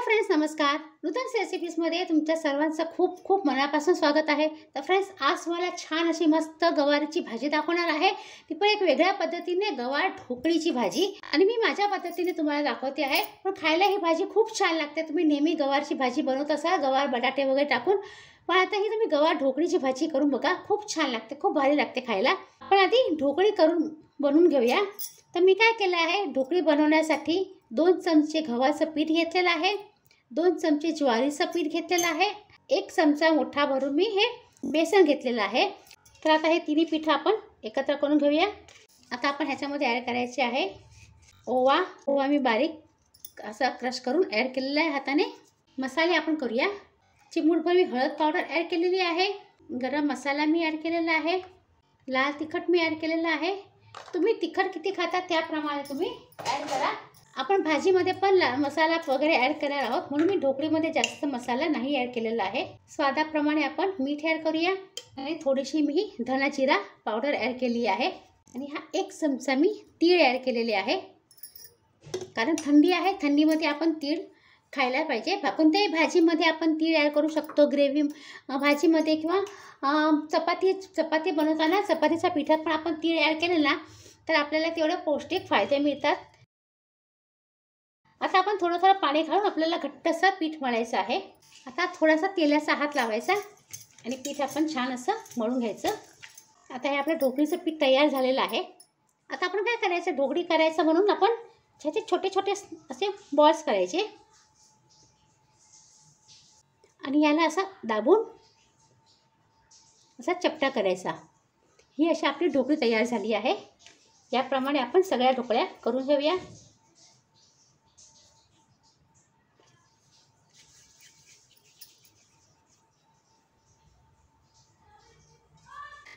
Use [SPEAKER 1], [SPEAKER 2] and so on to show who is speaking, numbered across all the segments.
[SPEAKER 1] Friends, नमस्कार. नूतन रेसिपीजमध्ये तुमच्या सर्वांचं खूप खूप मनापासून स्वागत आहे. तर फ्रेंड्स, आज मला छान अशी मस्त गवारीची भाजी दाखवणार आहे. ती पण एक वेगळ्या पद्धतीने, गवार ढोकळीची भाजी. आणि मी माझ्या पद्धतीने तुम्हाला दाखवते आहे. पण खायला ही भाजी खूप छान लागते. तुम्ही नेहमी गवारची भाजी बनवत असाल, गवार बटाटे वगैरे टाकून, पण आता ही तुम्ही गवार ढोकळीची भाजी करून बघा. खूप छान लागते, खूप भारी लागते खायला. आपण आधी ढोकळी बनवून घेऊया. तर मी काय केलं आहे, ढोकळी बनवण्यासाठी 2 चमचे गव्हाचं पीठ घेतलेलं आहे, 2 चमचे ज्वारीचं पीठ घेतलेलं आहे, 1 चमचा मोठा भरून मी हे बेसन घेतलेलं आहे. तर आता हे तिन्ही पीठ आपण एकत्र करून घेऊया. आता आपण ह्याच्यामध्ये ॲड करायचे आहे ओवा मी बारीक असा क्रश करून ॲड केलेला आहे हाताने. मसाले आपण करूया. चिमूटभर मी हळद पावडर ॲड केलेली आहे, गरम मसाला मी ॲड केलेला आहे, लाल तिखट मी ॲड केलेलं आहे. तुम्ही तिखट किती खाता त्याप्रमाणे तुम्ही ॲड करा. आपण भाजीमध्ये पण मसाला वगैरे ॲड करणार आहोत, म्हणून मी ढोकळीमध्ये जास्त मसाला नाही ॲड केलेला आहे. स्वादाप्रमाणे आपण मीठ ॲड करूया आणि थोडीशी मी धना जिरा पावडर ॲड केली आहे. आणि हा 1 चमचा मी तीळ ॲड केलेले आहे, कारण थंडी आहे, थंडीमध्ये आपण तीळ खायला पाहिजे. कोणत्याही भाजीमध्ये आपण तीळ ॲड करू शकतो, ग्रेव्ही भाजीमध्ये किंवा चपाती बनवताना चपातीच्या पिठात पण आपण तीळ ॲड केलं ना, तर आपल्याला तेवढे पौष्टिक फायदे मिळतात. आता आपण थोडं पाणी घालून आपल्याला घट्टसं पीठ मळायचं आहे. आता थोडासा तेलाचा हात लावायचा आणि पीठ आपण छान असं मळून घ्यायचं. आता हे आपलं ढोकळीचं पीठ तयार झालेलं आहे. आता आपण काय करायचं, ढोकळी करायचं म्हणून आपण ह्याचे छोटे छोटे असे बॉल्स करायचे आणि याला असं दाबून असा चपटा करायचा. ही अशी आपली ढोकळी तयार झाली आहे. याप्रमाणे आपण सगळ्या ढोकळ्या करून घेऊया.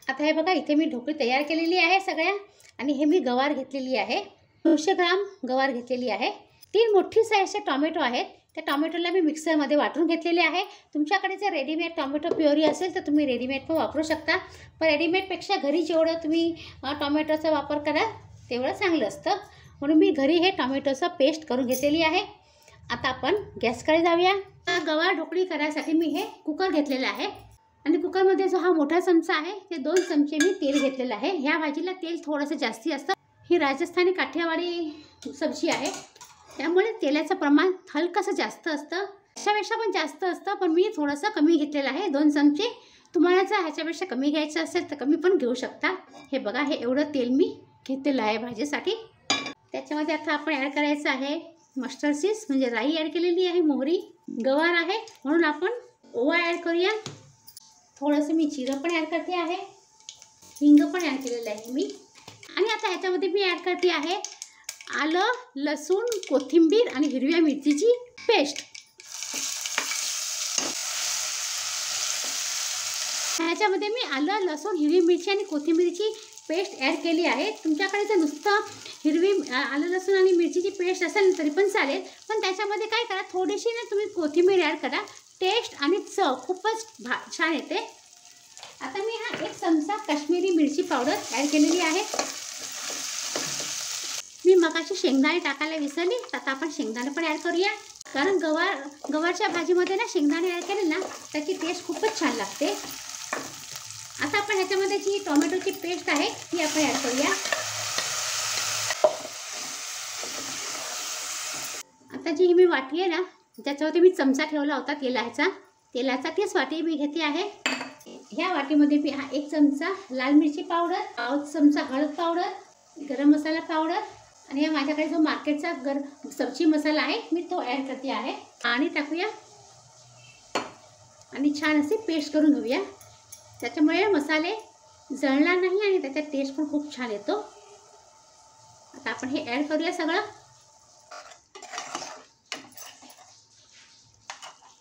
[SPEAKER 1] आता हे बघा, इथे मी ढोकळी तयार केलेली आहे सगळ्या. आणि हे मी गवार घेतलेली आहे, 200 ग्राम गवार घेतलेली आहे. 3 मोठी साईजचे टोमॅटो आहेत, त्या टोमॅटोला मी मिक्सरमध्ये वाटून घेतलेले आहे. तुमच्याकडे जर रेडीमेड टोमॅटो प्युरी असेल तर तुम्ही रेडीमेड पण वापरू शकता, पण रेडीमेडपेक्षा घरी जेवढं तुम्ही टोमॅटोचा वापर कराल तेवढं चांगलं असतं, म्हणून मी घरी हे टोमॅटोचं पेस्ट करून घेतलेली आहे. आता आपण गॅसकडे जाऊया. गवार ढोकळी करायसाठी मी हे कुकर घेतलेलं आहे आणि कुकरमध्ये जो हा मोठा चमचा आहे ते 2 चमचे मी तेल घेतलेलं आहे. ह्या भाजीला तेल थोडंसं जास्ती असतं. ही राजस्थानी काठियावाडी सब्जी आहे, त्यामुळे तेलाचं प्रमाण हलकंसं जास्त असतं. ह्याच्यापेक्षा पण जास्त असतं, पण मी थोडंसं कमी घेतलेलं आहे, 2 चमचे. तुम्हाला जर ह्याच्यापेक्षा कमी घ्यायचं असेल तर कमी पण घेऊ शकता. हे बघा, हे एवढं तेल मी घेतलेलं आहे भाजीसाठी. त्याच्यामध्ये आता आपण ॲड करायचं आहे मस्टर्ड सीड्स, म्हणजे राई ॲड केलेली आहे, मोहरी, गवार आहे म्हणून आपण ओवा ॲड करूया. थोडंसं मी जिरं पण ॲड करते आहे, हिंग पण ॲड केलेलं आहे मी. आणि आता ह्याच्यामध्ये मी ॲड करते आहे आलं, लसूण, कोथिंबीर आणि हिरव्या मिरचीची पेस्ट. ह्याच्यामध्ये मी आलं, लसूण, हिरवी मिरची आणि कोथिंबीरची पेस्ट ॲड केली आहे. तुमच्याकडे जर नुसतं आलं, लसूण आणि मिरचीची पेस्ट असेल तरी पण चालेल, पण त्याच्यामध्ये काय करा, थोडीशी ना तुम्ही कोथिंबीर ॲड करा. टेस्ट आणि चव खूपच छान येते. आता मी हा 1 चमचा काश्मीरी मिरची पावडर ॲड केलेली आहे. मी मगाशी शेंगदाणे टाकायला विसरली, आता आपण शेंगदाणे पण ॲड करूया, कारण गवारच्या भाजीमध्ये ना शेंगदाणे ॲड केले ना त्याची टेस्ट खूपच छान लागते. आता आपण ह्याच्यामध्ये जी टोमॅटोची पेस्ट आहे ती आपण ॲड करूया. आता जी मी वाटी आहे ना, ज्याच्यावरती मी चमचा ठेवला होता तेलाचा तीच वाटी मी घेते आहे. ह्या वाटीमध्ये मी हा 1 चमचा लाल मिरची पावडर, 1 चमचा हळद पावडर, गरम मसाला पावडर आणि माझ्याकडे जो मार्केटचा सब्जी मसाला आहे मी तो ॲड करते आहे. आणि टाकूया आणि छान असे पेस्ट करून घेऊया. त्याच्यामुळे मसाले जळणार नाही आणि त्याचा टेस्ट पण खूप छान येतो. आता आपण हे ॲड करूया सगळं.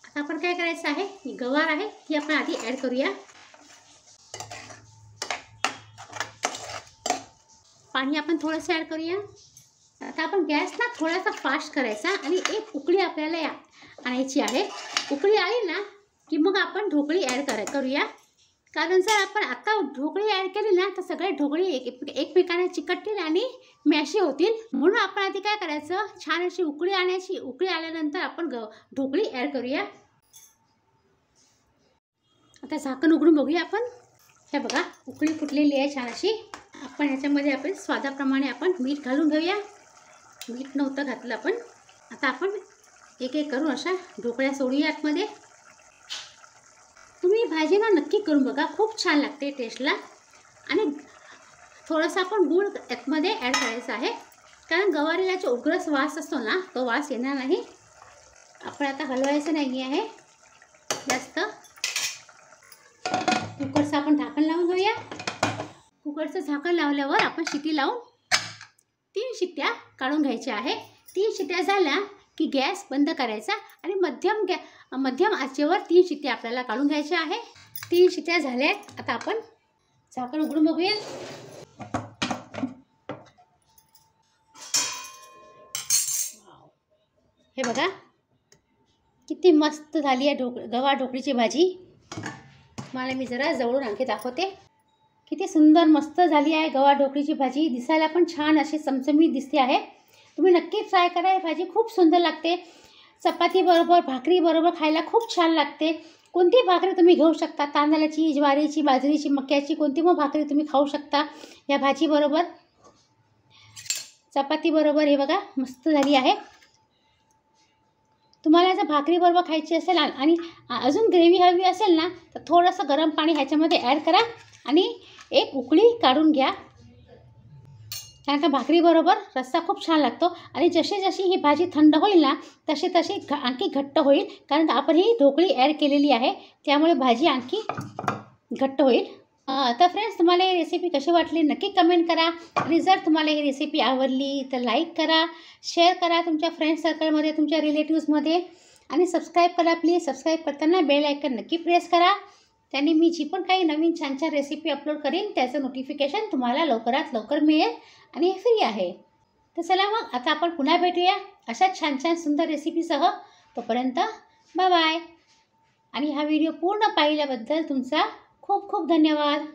[SPEAKER 1] आता आपण काय करायचं आहे, ही गवार आहे ती आपण आधी ॲड करूया. पाणी आपण थोडंसं ॲड करूया. आता आपण गॅस ना थोडासा फास्ट करायचा आणि 1 उकळी आपल्याला आणायची आहे. उकळी आली ना की मग आपण ढोकळी ॲड करूया. कारण जर आपण आता ढोकळी ॲड केली ना तर सगळे ढोकळी एकमेकांना चिकटतील आणि मॅशी होतील. म्हणून आपण आधी काय करायचं, छान अशी उकळी आणायची. उकळी आल्यानंतर आपण ढोकळी ॲड करूया. आता झाकण उघडून बघूया आपण. हे बघा उकळी फुटलेली आहे छान अशी. आपण ह्याच्यामध्ये आपण स्वादाप्रमाणे आपण मीठ घालून घेऊया. मीठ नव्हतं घातलं आपण. आता आपण एक एक करून अशा ढोकळ्या सोडूया आतमध्ये. तुम्ही भाजी ना नक्की करून बघा, खूप छान लागते टेस्टला. आणि थोडंसं आपण गूळ यातमध्ये ॲड करायचं आहे, कारण गवारीला जो उग्रस वास असतो ना तो वास येणार नाही. आपण आता हलवायचं नाही आहे जास्त. कुकरचं आपण झाकण लावून घेऊया. कुकरचं झाकण लावल्यावर आपण शिट्टी लावून 3 शिट्ट्या काढून घ्यायच्या आहे. 3 शिट्ट्या झाल्या की गॅस बंद करायचा आणि मध्यम आचेवर 3 शिट्ट्या आपल्याला काढून घ्यायच्या आहे. 3 शिट्ट्या झाल्या. आता आपण झाकण उघडून बघूया. हे बघा किती मस्त झाली आहे गवार ढोकळीची भाजी. मला मी जरा जवळून आणखी दाखवते. किती सुंदर मस्त झाली आहे गवार ढोकळीची भाजी. दिसायला पण छान अशी चमचमीत दिसते आहे. तुम्ही नक्की ट्राय करा. ही भाजी खूप सुंदर लागते. चपाती बरोबर, भाकरी बरोबर खायला खूप छान लागते. कोणती भाकरी तुम्ही घेऊ शकता, तांदळाची, ज्वारीची, बाजरीची, मक्याची, कोणती मग भाकरी तुम्ही खाऊ शकता या भाजी बरोबर, चपाती बरोबर. हे बघा मस्त झाली आहे. तुम्हाला जर भाकरी बरोबर खायची असेल आणि अजून ग्रेव्ही हवी असेल ना तर थोडंसं गरम पाणी ह्याच्यामध्ये ॲड करा आणि एक उकळी काढून घ्या. कारण का भाकरी बरोबर रस्सा खूप छान लागतो. आणि जशी जशी ही भाजी थंड होईल ना तशी तशी आणखी घट्ट होईल, कारण आपण ही ढोकळी ॲड केलेली आहे, त्यामुळे भाजी आणखी घट्ट होईल. तर फ्रेंड्स, तुम्हाला ही रेसिपी कशी वाटली नक्की कमेंट करा. आणि जर तुम्हाला ही रेसिपी आवडली तर लाईक करा, शेअर करा तुमच्या फ्रेंड सर्कलमध्ये, तुमच्या रिलेटिव्समध्ये. आणि सबस्क्राईब करा प्लीज. सबस्क्राईब करताना बेल आयकन नक्की प्रेस करा. त्याने मी जी पण काही नवीन छान छान रेसिपी अपलोड करीन त्याचं नोटिफिकेशन तुम्हाला लवकरात लवकर मिळेल. आणि हे फ्री आहे. तर चला मग आता आपण पुन्हा भेटूया अशा छान छान सुंदर रेसिपीसह. तोपर्यंत बाय बाय. आणि हा व्हिडिओ पूर्ण पाहिल्याबद्दल तुमचा खूप खूप धन्यवाद.